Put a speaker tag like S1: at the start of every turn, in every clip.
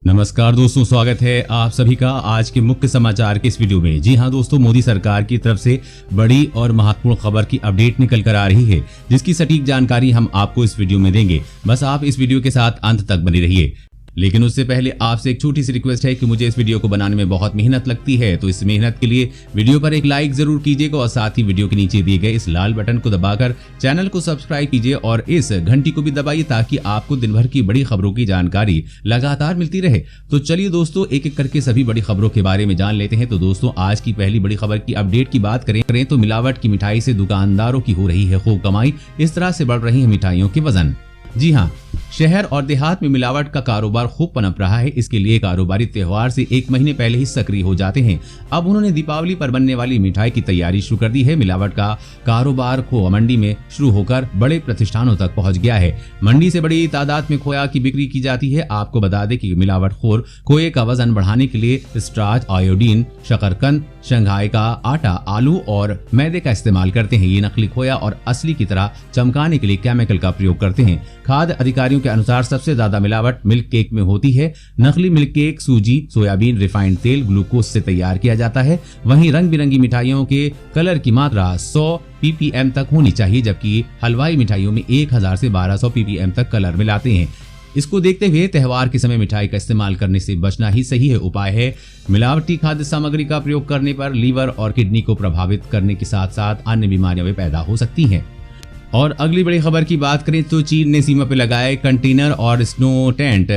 S1: नमस्कार दोस्तों, स्वागत है आप सभी का आज के मुख्य समाचार के इस वीडियो में। जी हां दोस्तों, मोदी सरकार की तरफ से बड़ी और महत्वपूर्ण खबर की अपडेट निकल कर आ रही है, जिसकी सटीक जानकारी हम आपको इस वीडियो में देंगे। बस आप इस वीडियो के साथ अंत तक बने रहिए। लेकिन उससे पहले आपसे एक छोटी सी रिक्वेस्ट है कि मुझे इस वीडियो को बनाने में बहुत मेहनत लगती है, तो इस मेहनत के लिए वीडियो पर एक लाइक जरूर कीजिएगा और साथ ही वीडियो के नीचे दिए गए इस लाल बटन को दबाकर चैनल को सब्सक्राइब कीजिए और इस घंटी को भी दबाइए ताकि आपको दिन भर की बड़ी खबरों की जानकारी लगातार मिलती रहे। तो चलिए दोस्तों, एक एक करके सभी बड़ी खबरों के बारे में जान लेते हैं। तो दोस्तों, आज की पहली बड़ी खबर की अपडेट की बात करें तो मिलावट की मिठाई से दुकानदारों की हो रही है खूब कमाई, इस तरह से बढ़ रही है मिठाइयों के वजन। जी हाँ, शहर और देहात में मिलावट का कारोबार खूब पनप रहा है। इसके लिए कारोबारी त्योहार से एक महीने पहले ही सक्रिय हो जाते हैं। अब उन्होंने दीपावली पर बनने वाली मिठाई की तैयारी शुरू कर दी है। मिलावट का कारोबार खोआ मंडी में शुरू होकर बड़े प्रतिष्ठानों तक पहुंच गया है। मंडी से बड़ी तादाद में खोया की बिक्री की जाती है। आपको बता दें कि मिलावटखोर खोए का वजन बढ़ाने के लिए स्टार्च, आयोडीन, शकरकंद, शंघाई का आटा, आलू और मैदे का इस्तेमाल करते हैं। ये नकली खोया और असली की तरह चमकाने के लिए केमिकल का प्रयोग करते हैं। खाद्य अधिकारियों के अनुसार सबसे ज्यादा मिलावट मिल्क केक में होती है। नकली मिल्क केक सूजी, सोयाबीन, रिफाइंड तेल, ग्लूकोज से तैयार किया जाता है। वहीं रंग बिरंगी मिठाइयों के कलर की मात्रा 100 ppm तक होनी चाहिए, जबकि हलवाई मिठाइयों में 1000 से 1200 ppm तक कलर मिलाते हैं। इसको देखते हुए त्योहार के समय मिठाई का इस्तेमाल करने से बचना ही सही है। उपाय है मिलावटी खाद्य सामग्री का प्रयोग करने पर लिवर और किडनी को प्रभावित करने के साथ साथ अन्य बीमारियां भी पैदा हो सकती हैं। और अगली बड़ी खबर की बात करें तो चीन ने सीमा पर लगाए कंटेनर और स्नो टेंट,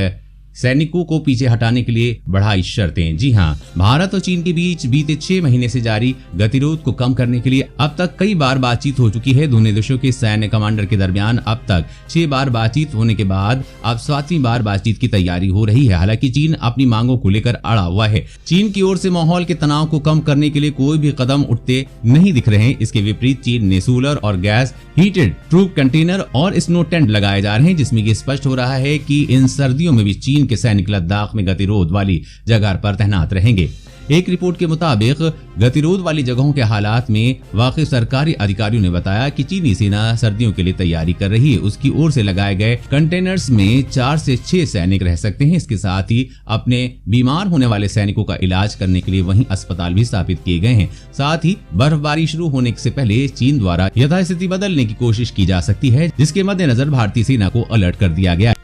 S1: सैनिकों को पीछे हटाने के लिए बढ़ाई शर्तें। जी हां, भारत और चीन के बीच बीते 6 महीने से जारी गतिरोध को कम करने के लिए अब तक कई बार बातचीत हो चुकी है। दोनों देशों के सैन्य कमांडर के दरमियान अब तक 6 बार बातचीत होने के बाद अब 7वीं बार बातचीत की तैयारी हो रही है। हालांकि चीन अपनी मांगों को लेकर अड़ा हुआ है। चीन की ओर से माहौल के तनाव को कम करने के लिए कोई भी कदम उठते नहीं दिख रहे हैं। इसके विपरीत चीन ने सोलर और गैस हीटेड ट्रूप कंटेनर और स्नो टेंट लगाए जा रहे हैं, जिसमें ये स्पष्ट हो रहा है कि इन सर्दियों में भी चीन के सैनिक लद्दाख में गतिरोध वाली जगह पर तैनात रहेंगे। एक रिपोर्ट के मुताबिक गतिरोध वाली जगहों के हालात में वाकिफ सरकारी अधिकारियों ने बताया कि चीनी सेना सर्दियों के लिए तैयारी कर रही है। उसकी ओर से लगाए गए कंटेनर्स में 4 से 6 सैनिक रह सकते हैं। इसके साथ ही अपने बीमार होने वाले सैनिकों का इलाज करने के लिए वहीं अस्पताल भी स्थापित किए गए हैं। साथ ही बर्फबारी शुरू होने से पहले चीन द्वारा यथास्थिति बदलने की कोशिश की जा सकती है, जिसके मद्देनजर भारतीय सेना को अलर्ट कर दिया गया।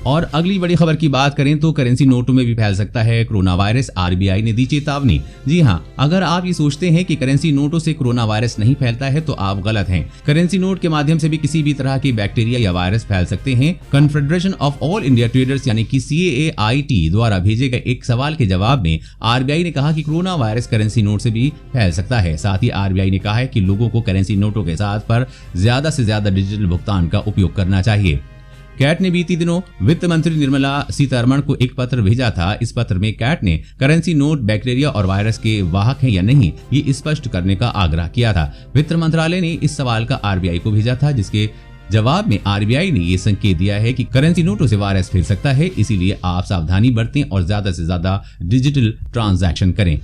S1: और अगली बड़ी खबर की बात करें तो करेंसी नोटों में भी फैल सकता है कोरोना वायरस, आरबीआई ने दी चेतावनी। जी हां, अगर आप ये सोचते हैं कि करेंसी नोटों से कोरोना वायरस नहीं फैलता है तो आप गलत हैं। करेंसी नोट के माध्यम से भी किसी भी तरह के बैक्टीरिया या वायरस फैल सकते हैं। Confederation of all India traders यानी कि CAAIT द्वारा भेजे गए एक सवाल के जवाब में आरबीआई ने कहा कि कोरोना वायरस करेंसी नोट से भी फैल सकता है। साथ ही आरबीआई ने कहा है कि लोगों को करेंसी नोटों के साथ पर ज्यादा से ज्यादा डिजिटल भुगतान का उपयोग करना चाहिए। कैट ने बीती दिनों वित्त मंत्री निर्मला सीतारमण को एक पत्र भेजा था। इस पत्र में कैट ने करेंसी नोट बैक्टीरिया और वायरस के वाहक हैं या नहीं, ये स्पष्ट करने का आग्रह किया था। वित्त मंत्रालय ने इस सवाल का आरबीआई को भेजा था, जिसके जवाब में आरबीआई ने ये संकेत दिया है कि करेंसी नोटों से वायरस फैल सकता है, इसीलिए आप सावधानी बरतें और ज्यादा से ज्यादा डिजिटल ट्रांजैक्शन करें।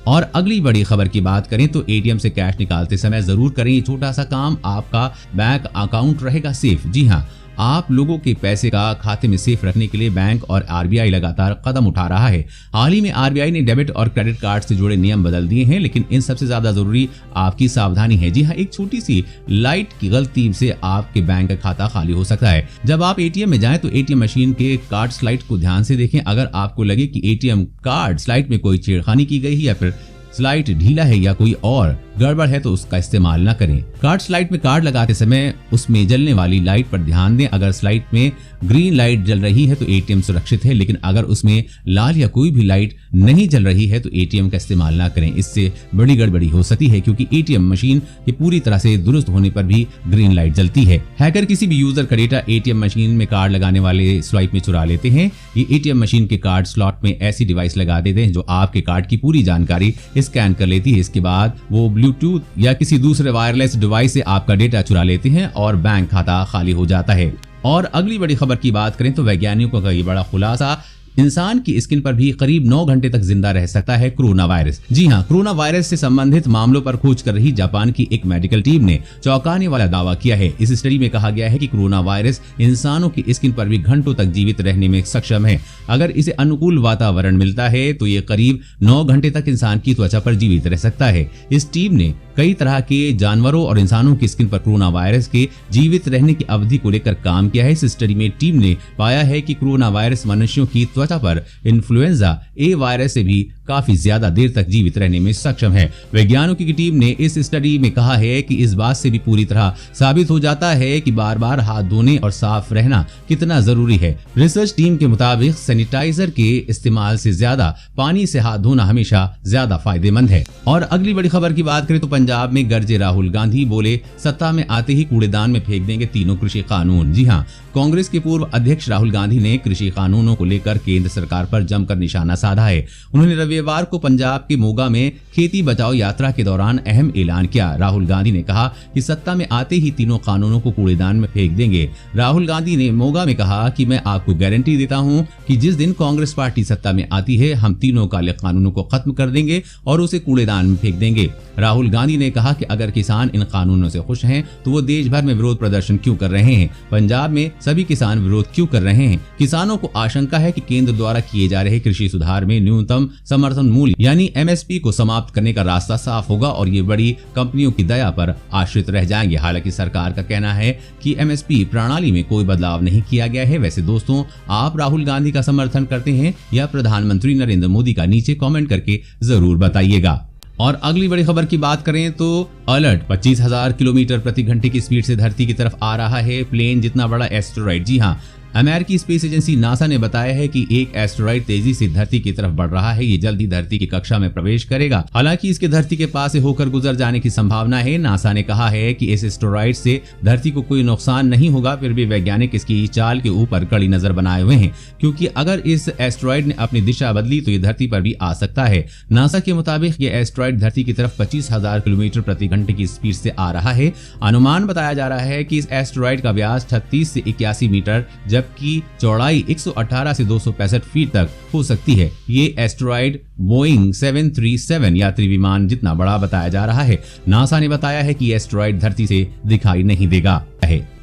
S1: और अगली बड़ी खबर की बात करें तो एटीएम से कैश निकालते समय जरूर करें ये छोटा सा काम, आपका बैंक अकाउंट रहेगा सेफ। जी हाँ, आप लोगों के पैसे का खाते में सेफ रखने के लिए बैंक और आरबीआई लगातार कदम उठा रहा है। हाल ही में आरबीआई ने डेबिट और क्रेडिट कार्ड से जुड़े नियम बदल दिए हैं, लेकिन इन सबसे ज्यादा जरूरी आपकी सावधानी है। जी हाँ, एक छोटी सी लाइट की गलती से आपके बैंक का खाता खाली हो सकता है। जब आप एटीएम में जाएं तो एटीएम मशीन के कार्ड स्लाइड को ध्यान से देखें। अगर आपको लगे कि एटीएम कार्ड स्लाइड में कोई छेड़खानी की गई है या फिर स्लाइड ढीला है या कोई और गड़बड़ है तो उसका इस्तेमाल न करें। कार्ड स्लाइड में कार्ड लगाते समय उसमें जलने वाली लाइट पर ध्यान दें। अगर स्लाइड में ग्रीन लाइट जल रही है तो एटीएम सुरक्षित है, लेकिन अगर उसमें लाल या कोई भी लाइट नहीं जल रही है तो एटीएम का इस्तेमाल ना करें। इससे बड़ी गड़बड़ी हो सकती है, क्योंकि एटीएम मशीन के पूरी तरह से दुरुस्त होने पर भी ग्रीन लाइट जलती है। हैकर किसी भी यूजर का डेटा एटीएम मशीन में कार्ड लगाने वाले स्वाइप में चुरा लेते हैं। ये एटीएम मशीन के कार्ड स्लॉट में ऐसी डिवाइस लगा देते हैं जो आपके कार्ड की पूरी जानकारी स्कैन कर लेती है। इसके बाद वो ब्लूटूथ या किसी दूसरे वायरलेस डिवाइस से आपका डेटा चुरा लेते हैं और बैंक खाता खाली हो जाता है। और अगली बड़ी खबर की बात करें तो वैज्ञानिकों का ये बड़ा खुलासा इंसान की स्किन पर भी करीब 9 घंटे तक जिंदा रह सकता है कोरोना वायरस। जी हाँ, कोरोना वायरस से संबंधित मामलों पर खोज कर रही जापान की एक मेडिकल टीम ने चौंकाने वाला दावा किया है। इस स्टडी में कहा गया है कि कोरोना वायरस इंसानों की स्किन पर भी घंटों तक जीवित रहने में सक्षम है। अगर इसे अनुकूल वातावरण मिलता है तो ये करीब 9 घंटे तक इंसान की त्वचा पर जीवित रह सकता है। इस टीम ने कई तरह के जानवरों और इंसानों की स्किन पर कोरोना वायरस के जीवित रहने की अवधि को लेकर काम किया है। इस स्टडी में टीम ने पाया है कि कोरोना वायरस मनुष्यों की त्वचा पर इन्फ्लुएंजा ए वायरस से भी काफी ज्यादा देर तक जीवित रहने में सक्षम है। वैज्ञानिकों की टीम ने इस स्टडी में कहा है कि इस बात से भी पूरी तरह साबित हो जाता है कि बार बार हाथ धोने और साफ रहना कितना जरूरी है। रिसर्च टीम के मुताबिक सैनिटाइजर के इस्तेमाल से ज्यादा पानी से हाथ धोना हमेशा ज्यादा फायदेमंद है। और अगली बड़ी खबर की बात करें तो पंजाब में गरजे राहुल गांधी, बोले सत्ता में आते ही कूड़ेदान में फेंक देंगे तीनों कृषि कानून। जी हाँ, कांग्रेस के पूर्व अध्यक्ष राहुल गांधी ने कृषि कानूनों को लेकर केंद्र सरकार पर जमकर निशाना साधा है। उन्होंने रविवार को पंजाब के मोगा में खेती बचाओ यात्रा के दौरान अहम ऐलान किया। राहुल गांधी ने कहा कि सत्ता में आते ही तीनों कानूनों को कूड़ेदान में फेंक देंगे। राहुल गांधी ने मोगा में कहा कि मैं आपको गारंटी देता हूं कि जिस दिन कांग्रेस पार्टी सत्ता में आती है हम तीनों काले कानूनों को खत्म कर देंगे और उसे कूड़ेदान में फेंक देंगे। राहुल गांधी ने कहा कि अगर किसान इन कानूनों से खुश हैं तो वो देश भर में विरोध प्रदर्शन क्यों कर रहे हैं, पंजाब में सभी किसान विरोध क्यों कर रहे हैं। किसानों को आशंका है कि केंद्र द्वारा किए जा रहे कृषि सुधार में न्यूनतम समर्थन मूल्य यानी MSP को समाप्त करने का रास्ता साफ होगा और ये बड़ी कंपनियों की दया पर आश्रित रह जाएंगे। हालांकि सरकार का कहना है कि MSP प्रणाली में कोई बदलाव नहीं किया गया है। वैसे दोस्तों, आप राहुल गांधी का समर्थन करते हैं या प्रधानमंत्री नरेंद्र मोदी का? नीचे कमेंट करके जरूर बताइएगा। और अगली बड़ी खबर की बात करें तो अलर्ट, 25,000 किलोमीटर प्रति घंटे की स्पीड से धरती की तरफ आ रहा है प्लेन जितना बड़ा एस्टेरॉइड। जी हाँ, अमेरिकी स्पेस एजेंसी नासा ने बताया है कि एक एस्टेरॉइड तेजी से धरती की तरफ बढ़ रहा है। ये जल्द ही धरती की कक्षा में प्रवेश करेगा। हालांकि इसके धरती के पास से होकर गुजर जाने की संभावना है। नासा ने कहा है कि इस एस्टेरॉइड से धरती को कोई नुकसान नहीं होगा। फिर भी वैज्ञानिक इसकी चाल के ऊपर कड़ी नजर बनाए हुए हैं, क्योंकि अगर इस एस्टेरॉइड ने अपनी दिशा बदली तो ये धरती पर भी आ सकता है। नासा के मुताबिक ये एस्टेरॉइड धरती की तरफ 25,000 किलोमीटर प्रति घंटे की स्पीड से आ रहा है। अनुमान बताया जा रहा है कि इस एस्टेरॉइड का व्यास 36 से 81 मीटर जबकि चौड़ाई 118 से 265 फीट तक हो सकती है। ये एस्टेरॉइड बोइंग 737 यात्री विमान जितना बड़ा बताया जा रहा है। नासा ने बताया है कि एस्टेरॉइड धरती से दिखाई नहीं देगा।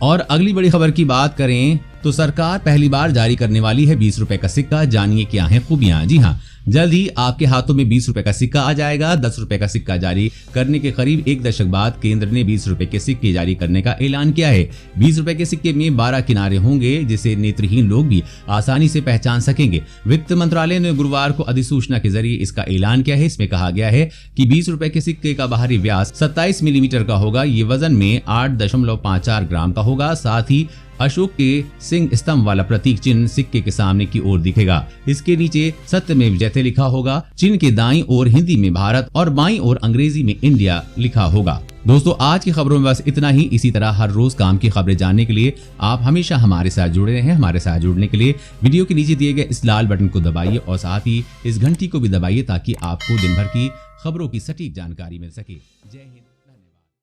S1: और अगली बड़ी खबर की बात करें तो सरकार पहली बार जारी करने वाली है 20 रुपए का सिक्का। जानिए क्या है खूबियां। जी हाँ, जल्द ही आपके हाथों में 20 रुपए का सिक्का आ जाएगा। 10 रुपए का सिक्का जारी करने के करीब 1 दशक बाद केंद्र ने 20 रुपए के सिक्के जारी करने का ऐलान किया है। 20 रुपए के सिक्के में 12 किनारे होंगे जिसे नेत्रहीन लोग भी आसानी से पहचान सकेंगे। वित्त मंत्रालय ने गुरुवार को अधिसूचना के जरिए इसका ऐलान किया है। इसमें कहा गया है कि 20 रुपए के सिक्के का बाहरी व्यास 27 मिलीमीटर का होगा। ये वजन में 8.54 ग्राम का होगा। साथ ही अशोक के सिंह स्तंभ वाला प्रतीक चिन्ह सिक्के के सामने की ओर दिखेगा। इसके नीचे सत्यमेव जयते लिखा होगा। चिन्ह के दाईं ओर हिंदी में भारत और बाईं ओर अंग्रेजी में इंडिया लिखा होगा। दोस्तों, आज की खबरों में बस इतना ही। इसी तरह हर रोज काम की खबरें जानने के लिए आप हमेशा हमारे साथ जुड़े रहें। हमारे साथ जुड़ने के लिए वीडियो के नीचे दिए गए इस लाल बटन को दबाइए और साथ ही इस घंटी को भी दबाइए ताकि आपको दिन भर की खबरों की सटीक जानकारी मिल सके। जय हिंद।